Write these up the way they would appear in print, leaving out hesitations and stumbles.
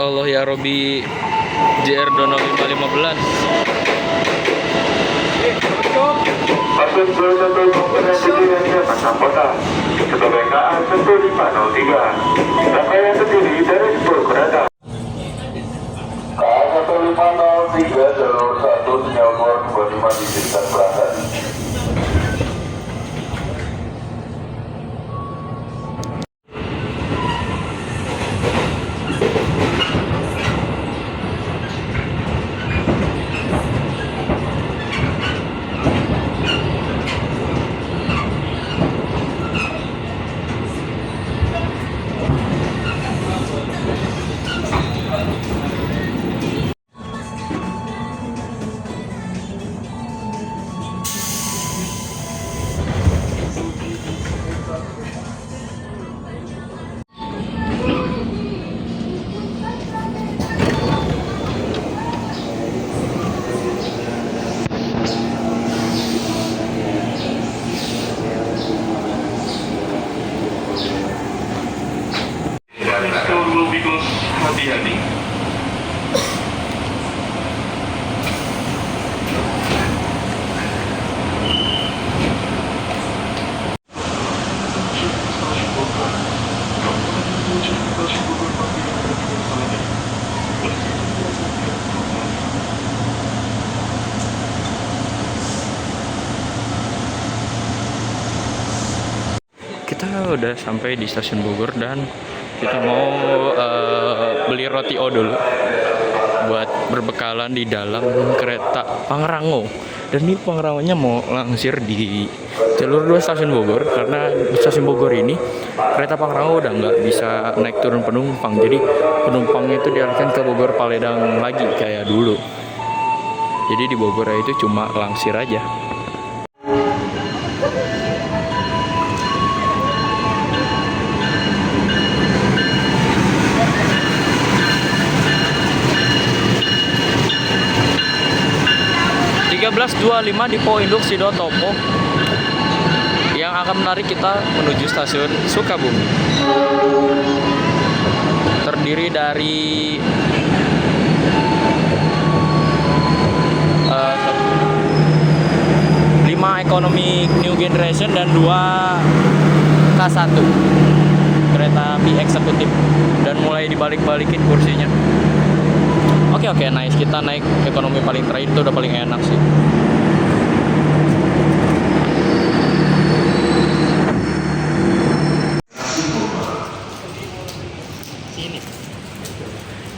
Allah ya Robi JR Dono 515. Masuk 21 Komponen Pasang Kota sebagai KA 1503 rangkaian terdiri dari 10 kereta. KA 1503 jalur 1 Singapura 25 diizinkan berangkat. Hati-hati. Kita udah sampai di stasiun Bogor dan kita mau beli roti O dulu buat berbekalan di dalam kereta Pangrango. Dan ini Pangrangonya mau langsir di jalur 2 stasiun Bogor, karena di stasiun Bogor ini kereta Pangrango udah nggak bisa naik turun penumpang. Jadi penumpangnya itu dialihkan ke Bogor Paledang lagi kayak dulu. Jadi di Bogor itu cuma langsir aja. lima di Poinduk Sidotopo yang akan menarik kita menuju stasiun Sukabumi. Terdiri dari 5 ekonomi new generation dan 2 K1 kereta api eksekutif, dan mulai dibalik-balikin kursinya. Oke, nice. Kita naik ekonomi paling terakhir, itu udah paling enak sih.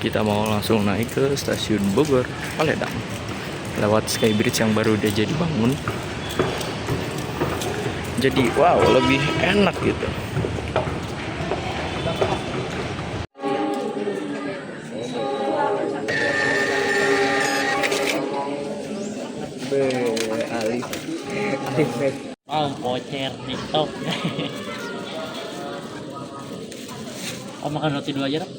Kita mau langsung naik ke stasiun Bogor Paledang lewat Skybridge yang baru udah jadi bangun. Jadi wow, lebih enak gitu. Pocer TikTok. Makan roti dulu aja dong.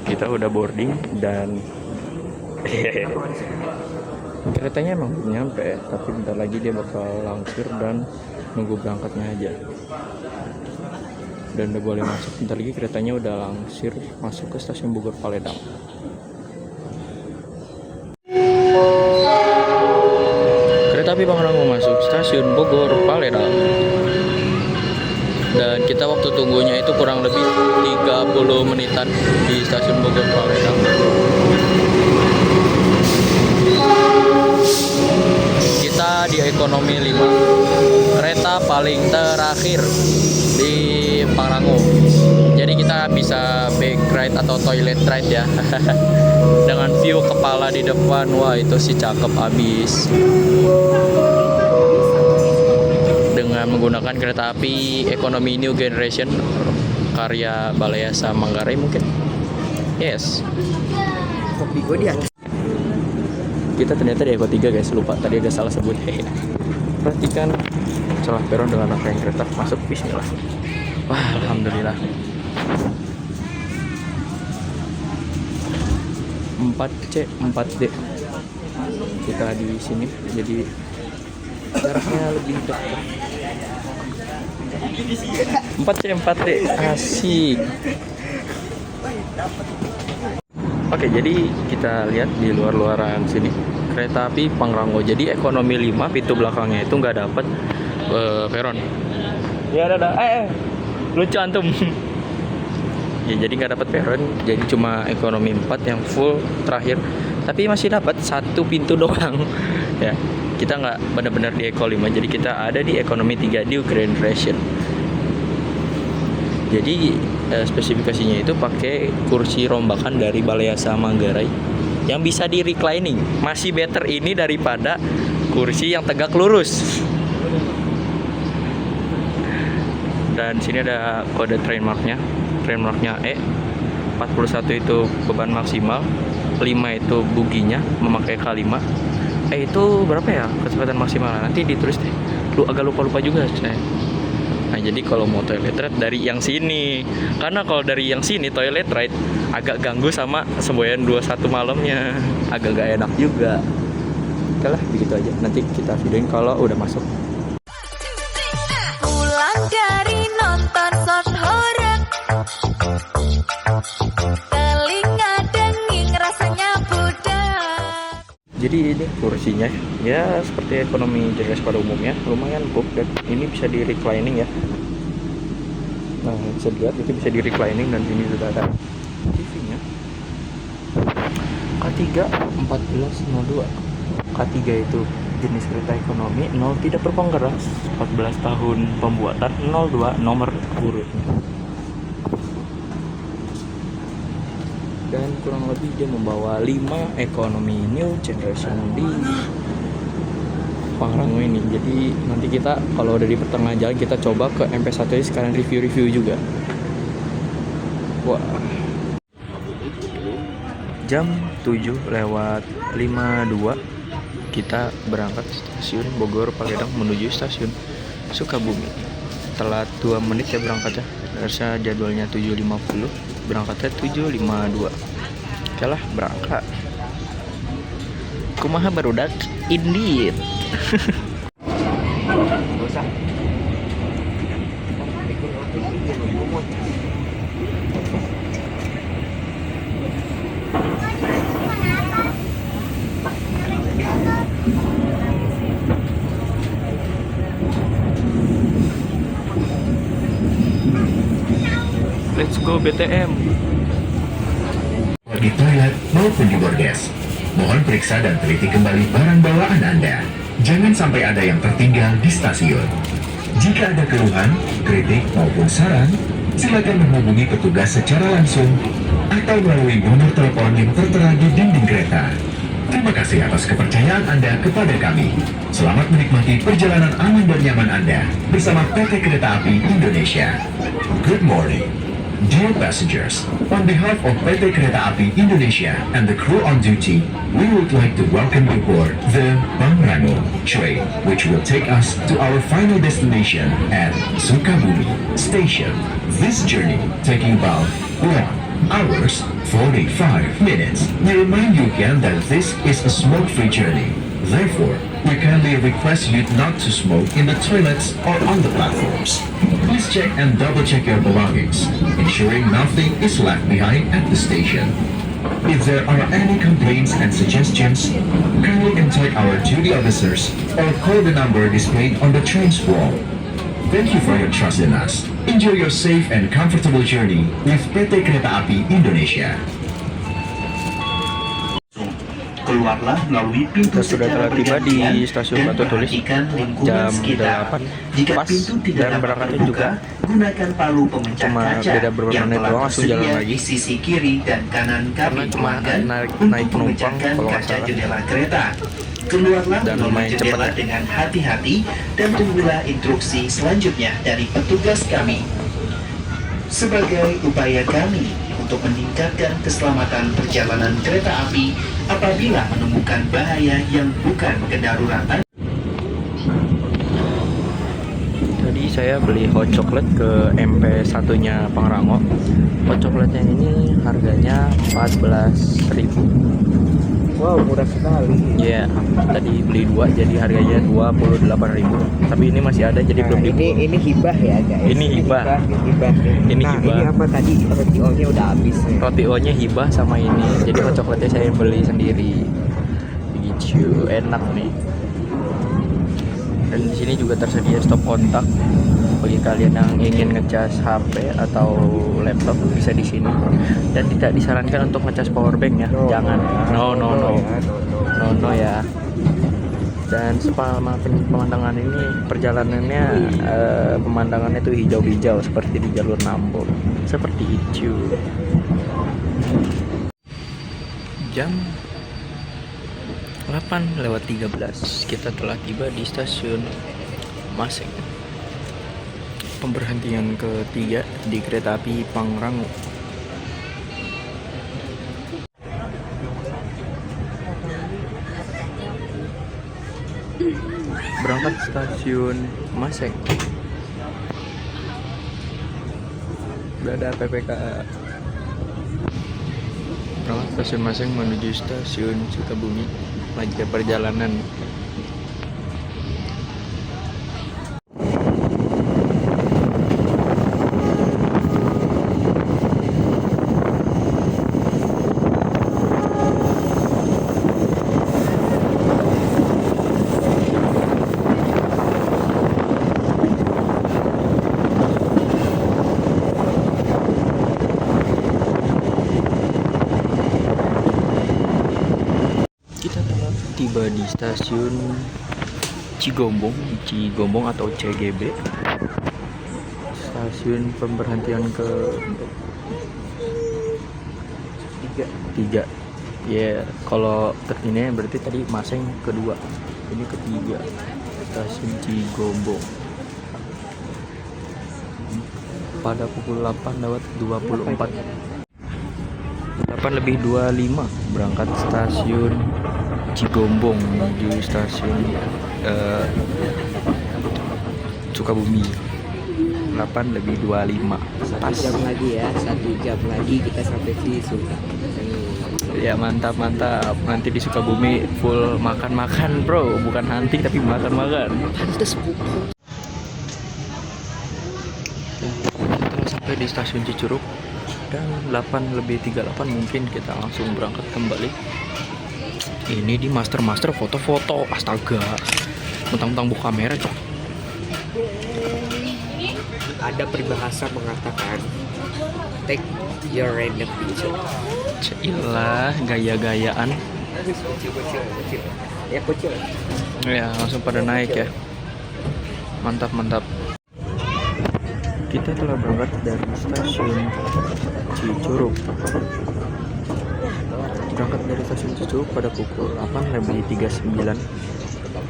Kita udah boarding dan keretanya emang belum nyampe, tapi bentar lagi dia bakal langsir dan nunggu berangkatnya aja. Dan udah boleh masuk, bentar lagi keretanya udah langsir masuk ke stasiun Bogor Paledang. Kereta api Pangrango masuk stasiun Bogor Paledang. Dan kita waktu tunggunya itu kurang lebih 30 menitan di stasiun Bogor Paledang. Kita di ekonomi 5, kereta paling terakhir di Pangrango. Jadi kita bisa back ride atau toilet ride ya. Dengan view kepala di depan, wah itu sih cakep abis. Dengan menggunakan kereta api ekonomi new generation karya Balayasa Manggarai mungkin. Yes. Kopi gue dia. Kita ternyata di Eko 3 guys, lupa tadi agak salah sebut. Perhatikan celah peron dengan rangkaian kereta masuk, bismillah. Wah, alhamdulillah. 4C 4D kita di sini, jadi jaraknya lebih dekat. 4C 4D asik. Oke, jadi kita lihat di luar-luaran sini kereta api Pangrango. Jadi ekonomi 5 pintu belakangnya itu nggak dapat peron. Ya ada. Lucu antum. Ya jadi nggak dapat peron, jadi cuma ekonomi 4 yang full terakhir. Tapi masih dapat satu pintu doang. Ya, kita nggak benar-benar di Eko 5, jadi kita ada di ekonomi 3 di Grand Ration. Jadi spesifikasinya itu pakai kursi rombakan dari Balai-Yasa Manggarai yang bisa di reclining. Masih better ini daripada kursi yang tegak lurus. Dan sini ada kode train marknya. Train marknya E. 41 itu beban maksimal, 5 itu buginya memakai K5. Itu berapa ya kecepatan maksimal? Nanti ditulis deh. Lu agak lupa juga saya. Nah, jadi kalau mau toilet ride dari yang sini. Karena kalau dari yang sini toilet ride agak ganggu sama semboyan 21 malamnya. Agak gak enak juga. Oke lah, begitu aja. Nanti kita videoin kalau udah masuk. Pulang dari nonton short horor, telinga denging rasanya budak. Jadi ini kursinya ya seperti ekonomi jelas pada umumnya, lumayan empuk dan ini bisa di reclining ya. Nah, bisa dilihat itu bisa di reclining dan sini sudah ada TV-nya. K3 1402. K3 itu jenis kereta ekonomi, 0 tidak berpenggeras, 14 tahun pembuatan, 02 nomor urut. Dan kurang lebih dia membawa 5 ekonomi new generation di Pangrango ini. Jadi nanti kita kalau udah di pertengahan jalan kita coba ke MP1 ini sekalian review-review juga. Wah. Jam 7:52 kita berangkat stasiun Bogor Pagedang menuju stasiun Sukabumi. Telat 2 menit ya berangkatnya. Harusnya jadwalnya 7.50, berangkatnya 7.52. Oke lah, berangkat. Kumaha barudak indeed. Let's go BTM. Di toilet maupun di bordes. Mohon periksa dan teliti kembali barang bawaan Anda. Jangan sampai ada yang tertinggal di stasiun. Jika ada keluhan, kritik maupun saran, silakan menghubungi petugas secara langsung atau melalui nomor telepon yang tertera di dinding kereta. Terima kasih atas kepercayaan Anda kepada kami. Selamat menikmati perjalanan aman dan nyaman Anda bersama PT Kereta Api Indonesia. Good morning. Dear passengers, on behalf of PT Kereta Api Indonesia and the crew on duty, we would like to welcome you aboard the Pangrango train, which will take us to our final destination at Sukabumi Station. This journey taking about 1 hours 45 minutes. We remind you again that this is a smoke-free journey. Therefore, we kindly request you not to smoke in the toilets or on the platforms. Please check and double-check your belongings, ensuring nothing is left behind at the station. If there are any complaints and suggestions, kindly contact our duty officers or call the number displayed on the train's wall. Thank you for your trust in us. Enjoy your safe and comfortable journey with PT Kereta Api Indonesia. Keluarlah melalui pintu Kita sudah telah tiba di stasiun Batu Tulis jam 8 Jika pas, pintu tidak dan dapat berangkatnya terbuka, juga gunakan palu pemecah cuma kaca beda beberapa yang menit telah doang, langsung jalan tersedia lagi. di sisi kiri dan kanan Karena kabin cuma pelanggan naik untuk penumpang memecahkan kalau nggak kaca salah. jendela kereta. Keluarlah Dan melalui lumayan cepat jendela ya. dengan hati-hati dan tunggulah instruksi selanjutnya dari petugas kami. Sebagai upaya kami untuk meningkatkan keselamatan perjalanan kereta api apabila menemukan bahaya yang bukan kedaruratan. Tadi saya beli hot chocolate ke MP1-nya Pangrango. Hot chocolate-nya ini harganya 14.000. Wow, murah sekali. Iya, tadi beli 2 jadi harganya 28.000. Tapi ini masih ada jadi belum dibeli. Ini hibah ya guys. Ini hibah. Hibah. Ini Nah, hibah. ini apa tadi? Roti O-nya udah habis ya. Roti O-nya hibah sama ini. Jadi hot coklatnya saya beli sendiri. Begitu, enak nih. Dan di sini juga tersedia stop kontak bagi kalian yang ingin ngecas HP atau laptop bisa di sini. Dan tidak disarankan untuk ngecas power bank ya. Jangan. No ya. Dan selama pemandangan ini perjalanannya pemandangannya tuh hijau-hijau seperti di jalur Nambo. Seperti itu. Jam 8:13 kita telah tiba di stasiun Maseng. Pemberhentian ketiga di kereta api Pangrango. Berangkat stasiun Maseng. Udah ada PPKA. Berangkat stasiun Maseng menuju stasiun Sukabumi. Lagi perjalanan. Tiba di stasiun Cigombong atau CGB, stasiun pemberhentian ke tiga. Ya, kalau ini berarti tadi Maseng kedua, ini ketiga, stasiun Cigombong. Pada pukul 8:24, 8:25 berangkat stasiun Cigombong menuju stasiun Sukabumi. 8:25. Satu jam lagi ya, 1 jam lagi kita sampai di Sukabumi. Ya mantap. Nanti di Sukabumi full makan bro, bukan hunting tapi makan. Pantes bu. Setelah sampai di stasiun Cicurug dan 8:38 mungkin kita langsung berangkat kembali. Ini di master foto-foto, astaga, mentang-mentang buka kamera cok. Ada peribahasa mengatakan take your random picture. Cailah gaya-gayaan. Kecil. Ya kecil. Ya langsung pada naik ya. Mantap. Kita telah berangkat dari stasiun Cicurug. Berangkat dari stasiun Cicurug pada pukul 8:39.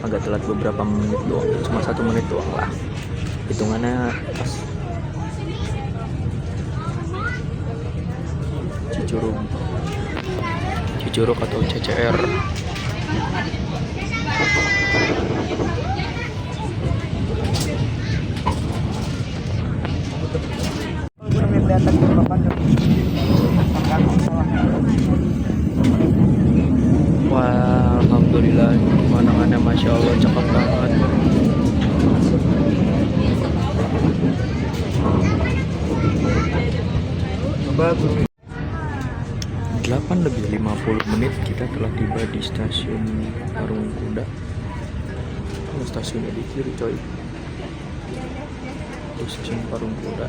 Agak telat beberapa menit doang, cuma 1 menit doang lah. Hitungannya pas. Cicurug atau CCR. Wah, alhamdulillah pemandangannya masya Allah cakep banget. Bagus. 8:50 kita telah tiba di stasiun Parung Kuda. Oh, stasiunnya di kiri coy. Itu stasiun Parung Kuda.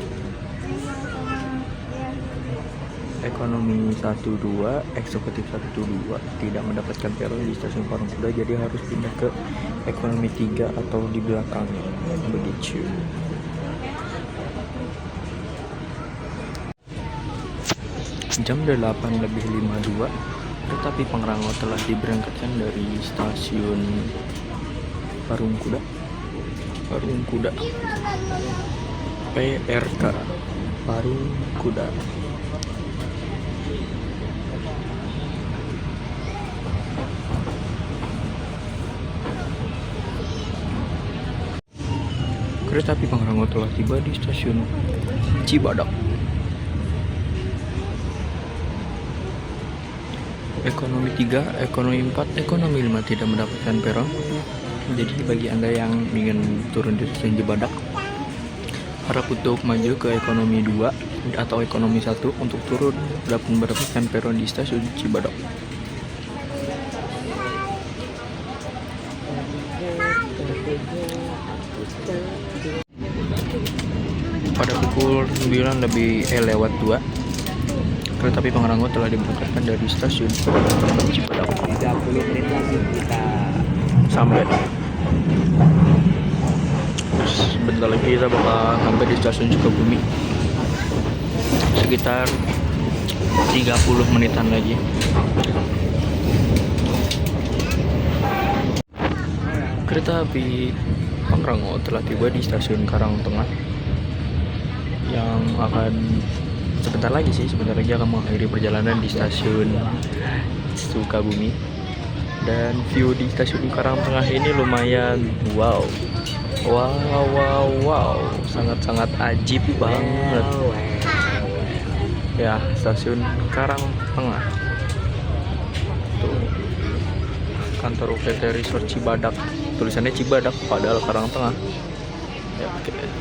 Ekonomi 12, eksekutif 12 tidak mendapatkan peron di stasiun Parung Kuda, jadi harus pindah ke ekonomi 3 atau di belakangnya. Begitu. Jam 8:52, kereta api Pangrango telah diberangkatkan dari stasiun Parung Kuda. PRK Parung Kuda. Kereta api Pangrango telah tiba di stasiun Cibadak. Ekonomi 3, ekonomi 4, ekonomi 5 tidak mendapatkan peron. Jadi bagi Anda yang ingin turun di stasiun Cibadak, harap untuk maju ke ekonomi 2 atau ekonomi 1 untuk turun dapat mendapatkan peron di stasiun Cibadak. Pada pukul 9 lewat 2, kereta api Pangrango telah diberangkatkan dari stasiun Cibadak. 30 menit lagi kita Sampai. Terus bentar lagi kita bakal sampai di stasiun Sukabumi. Sekitar 30 menitan lagi. Kereta api Pangrango telah tiba di stasiun Karangtengah yang akan sebentar lagi akan mengakhiri perjalanan di stasiun Sukabumi. Dan view di stasiun Karangtengah ini lumayan wow, sangat ajib banget. Ya, stasiun Karangtengah. Tuh, kantor UPT Resort Cibadak. Tulisannya Cibadak padahal Karangtengah. Ya,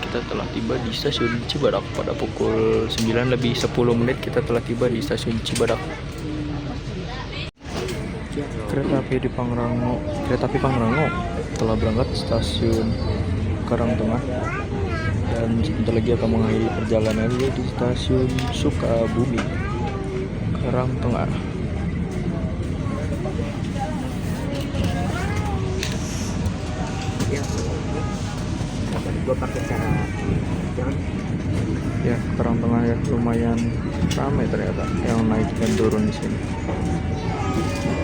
kita telah tiba di stasiun Cibadak pada pukul 9:10 kita telah tiba di stasiun Cibadak. Kereta api Pangrango telah berangkat stasiun Karangtengah dan sebentar lagi akan mengakhiri perjalanannya di stasiun Sukabumi Karangtengah. gue pakai cara jangan Ya, Karangtengah ya lumayan ramai ternyata yang naik dan turun di sini.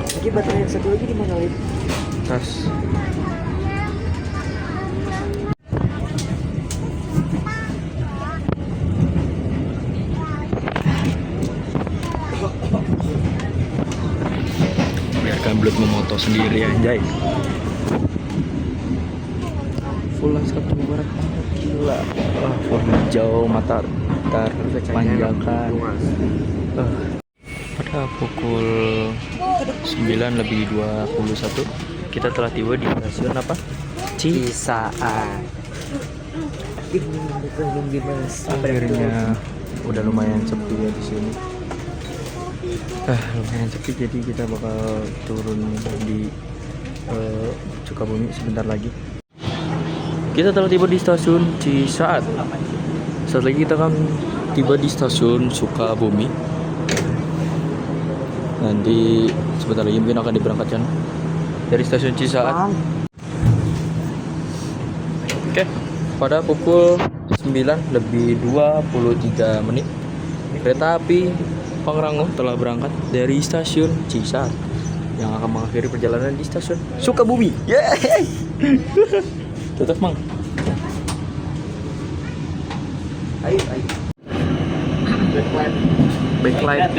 Jadi baterai yang satu lagi di mana, Lid? Tas. Biarkan Blood memoto sendiri anjay. Full satu barat gila. Full hijau mata terpanjangkan. Pada pukul 9:21 kita telah tiba di stasiun apa? Cisaat. Akhirnya udah lumayan sepi ya di sini. Lumayan sepi, jadi kita bakal turun di Sukabumi sebentar lagi. Kita telah tiba di stasiun Cisaat. Saat lagi kita akan tiba di stasiun Sukabumi. Nanti sebentar lagi mungkin akan diberangkatkan dari stasiun Cisaat. Oke, pada pukul 9:23 kereta api Pangrango telah berangkat dari stasiun Cisaat yang akan mengakhiri perjalanan di stasiun Sukabumi. Yeay! Tutup, Mang. Ayo. Backlight.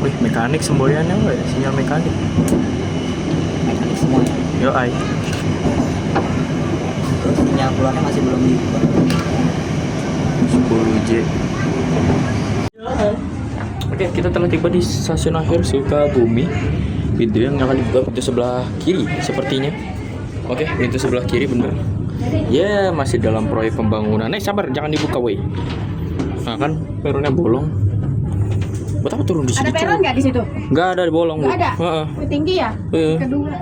Wih, mekanik semboyannya, weh. Sinyal mekanik Semua. yo ai. Terus sinyal keluarnya masih belum dibuka. 10J. Oke, kita telah tiba di stasiun akhir Sukabumi. Pintu yang akan dibuka pintu sebelah kiri sepertinya. Oke, pintu sebelah kiri bener. Ya, masih dalam proyek pembangunan. Sabar, jangan dibuka, woi. Nah kan, peronnya bolong. Buat apa turun di sini? Ada peron nggak di situ? Nggak ada, bolong. Nggak ada. Heeh. Tinggi ya? Heeh. Kedua.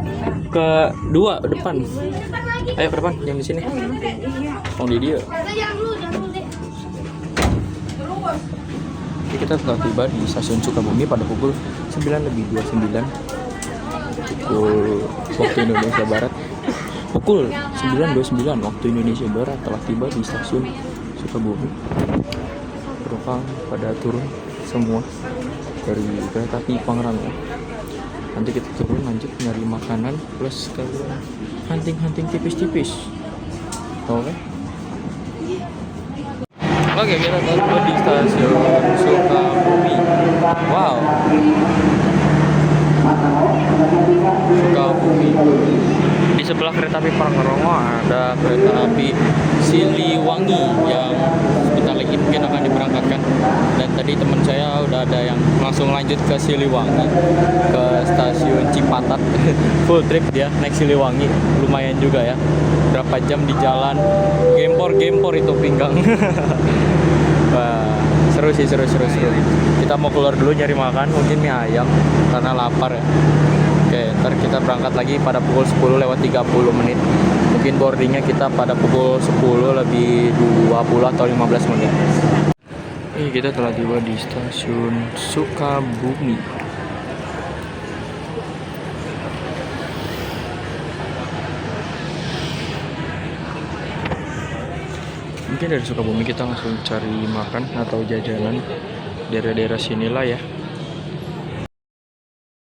Ke depan. Ayo ke depan, yang di sini. Oh, di dia. Jadi kita telah tiba di stasiun Sukabumi pada pukul 9:29 pukul waktu Indonesia Barat. Pukul 9:29 waktu Indonesia Barat telah tiba di stasiun Sukabumi. Penumpang pada turun semua dari kereta api Pangrango. Nanti kita turun lanjut nyari makanan plus sekalian hunting tipis-tipis. Oke. Oke, kita tiba di stasiun Sukabumi. Wow. Sukabumi. di sebelah kereta api Parangrongo ada kereta api Siliwangi yang sebentar lagi mungkin akan diberangkatkan. Dan tadi teman saya udah ada yang langsung lanjut ke Siliwangi, ke stasiun Cipatat. Full trip dia naik Siliwangi, lumayan juga ya. Berapa jam di jalan, gempor itu pinggang. Wah, seru sih, seru. Kita mau keluar dulu nyari makan, mungkin mie ayam karena lapar ya. Oke, ntar kita berangkat lagi pada pukul 10 lewat 30 menit. Mungkin boardingnya kita pada pukul 10 lebih 20 atau 15 menit. Kita telah tiba di stasiun Sukabumi. Mungkin dari Sukabumi kita langsung cari makan atau jajanan daerah-daerah sinilah ya.